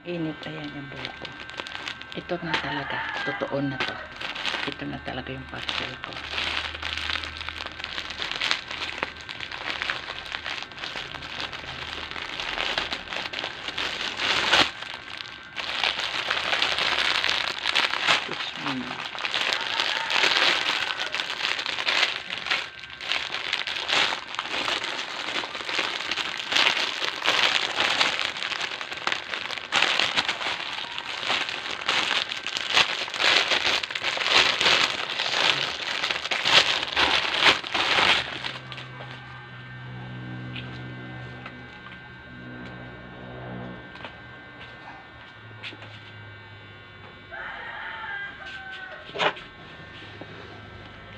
Init, ayan yung buhok ko. Ito na talaga, totoo na to. Ito na talaga yung parcel ko.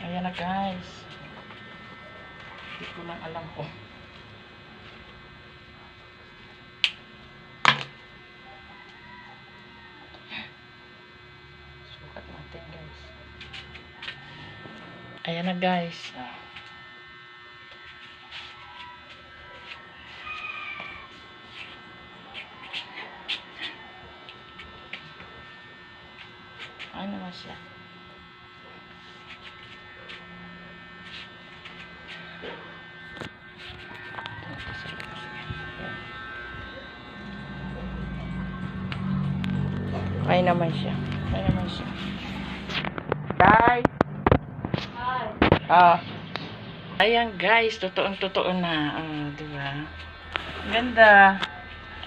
Ayan na guys. Hindi ko lang alam kung sukat natin guys. Ayan na guys. Ano naman siya? Okay naman siya. Okay naman siya. Guys! Hi! Ayan guys, totoo na. Diba? Ganda.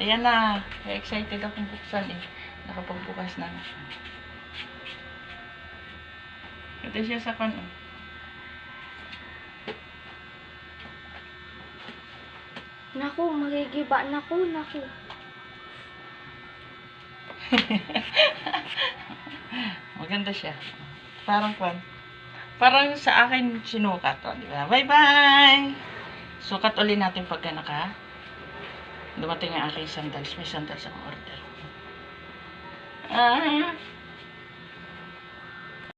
Ayan na. Excited akong buksan eh. Nakapagbukas na siya. Ito siya sa kan. Naku, magigiba na ko, naku. Maganda siya. Parang sa akin sinukat. Di ba? Bye-bye! Sukat ulit natin pagka dumating ang aking sandals. May sandals akong order.